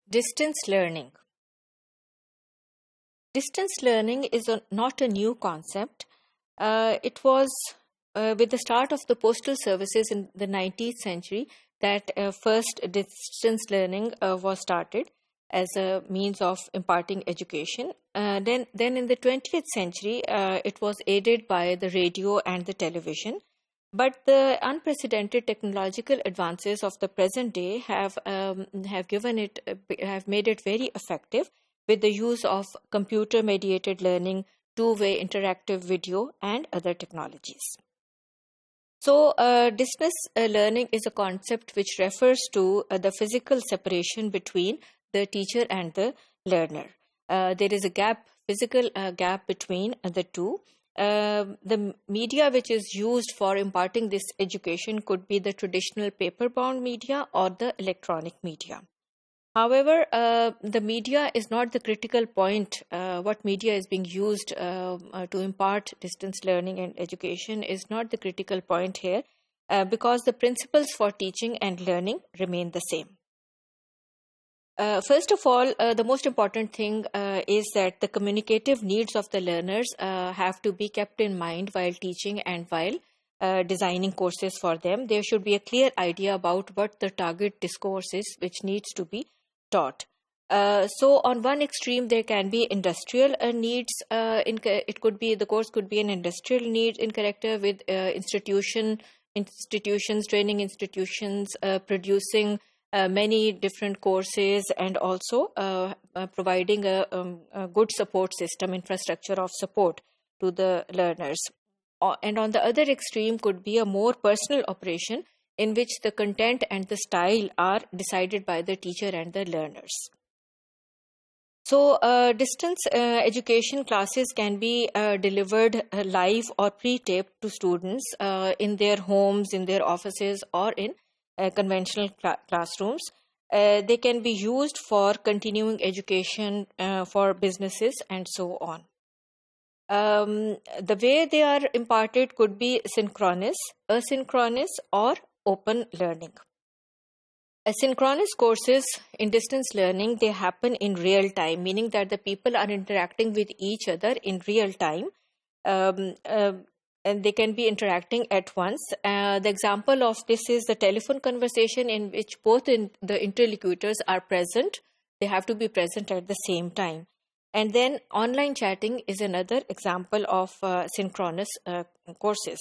Distance learning. Distance learning is not a new concept. It was with the start of the postal services in the 19th century that first distance learning was started as a means of imparting education. Then in the 20th century, it was aided by the radio and the television. But the unprecedented technological advances of the present day have made it very effective with the use of computer-mediated learning, two-way interactive video, and other technologies. So, distance learning is a concept which refers to the physical separation between the teacher and the learner. There is a physical gap between the two. The media which is used for imparting this education could be the traditional paper-bound media or the electronic media. However, the media is not the critical point. What media is being used to impart distance learning and education is not the critical point here because the principles for teaching and learning remain the same. First of all, the most important thing is that the communicative needs of the learners have to be kept in mind while teaching and while designing courses for them. There should be a clear idea about what the target discourse is which needs to be taught. So on one extreme, there can be industrial needs. The course could be an industrial need in character with institutions, training institutions producing many different courses and also providing a good support system, infrastructure of support to the learners. And on the other extreme could be a more personal operation in which the content and the style are decided by the teacher and the learners. So distance education classes can be delivered live or pre-taped to students in their homes, in their offices, or in conventional classrooms. They can be used for continuing education for businesses and so on. The way they are imparted could be synchronous, asynchronous, or open learning. Asynchronous courses in distance learning, they happen in real time, meaning that the people are interacting with each other in real time. And they can be interacting at once. The example of this is the telephone conversation in which both the interlocutors are present. They have to be present at the same time. And then online chatting is another example of synchronous courses.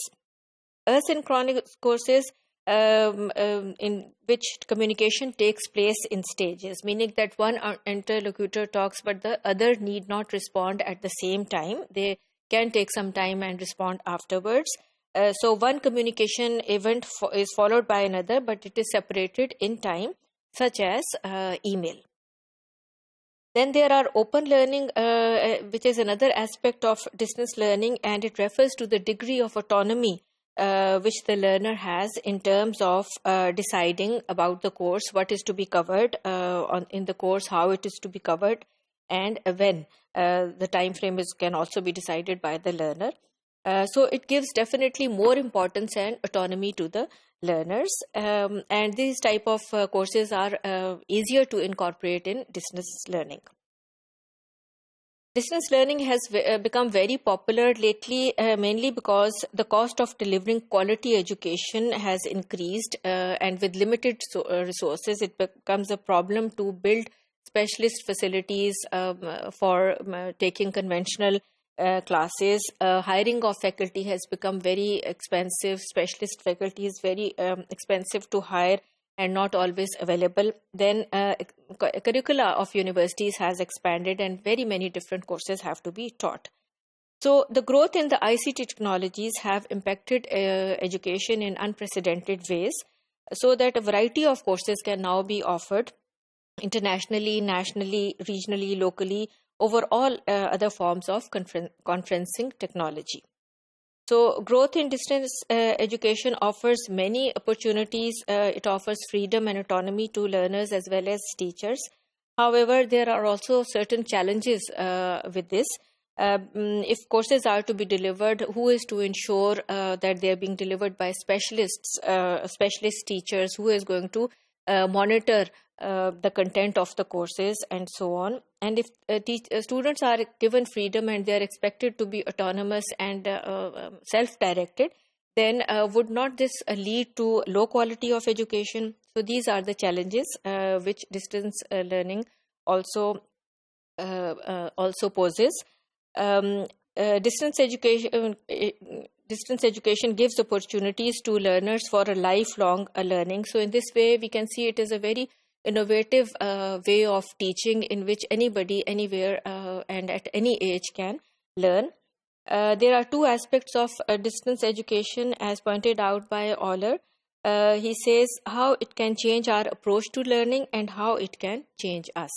Asynchronous courses in which communication takes place in stages, meaning that one interlocutor talks but the other need not respond at the same time. They can take some time and respond afterwards. So one communication event is followed by another, but it is separated in time, such as email. Then there are open learning, which is another aspect of distance learning, and it refers to the degree of autonomy which the learner has in terms of deciding about the course, what is to be covered in the course, how it is to be covered, and when. The time frame can also be decided by the learner. So it gives definitely more importance and autonomy to the learners. And these type of courses are easier to incorporate in distance learning. Distance learning has become very popular lately, mainly because the cost of delivering quality education has increased, and with limited resources, it becomes a problem to build specialist facilities for taking conventional classes. Hiring of faculty has become very expensive. Specialist faculty is very expensive to hire and not always available. Then curricula of universities has expanded and very many different courses have to be taught. So the growth in the ICT technologies have impacted education in unprecedented ways, so that a variety of courses can now be offered internationally, nationally, regionally, locally, over all other forms of conferencing technology. So growth in distance education offers many opportunities. It offers freedom and autonomy to learners as well as teachers. However, there are also certain challenges with this. If courses are to be delivered, who is to ensure that they are being delivered by specialist teachers? Who is going to monitor the content of the courses and so on. And if students are given freedom and they are expected to be autonomous and self-directed, then would not this lead to low quality of education? So these are the challenges which distance learning also poses. Um, Distance education gives opportunities to learners for a lifelong learning. So in this way, we can see it is a very innovative way of teaching in which anybody, anywhere, and at any age can learn. There are two aspects of distance education, as pointed out by Euler. He says how it can change our approach to learning and how it can change us.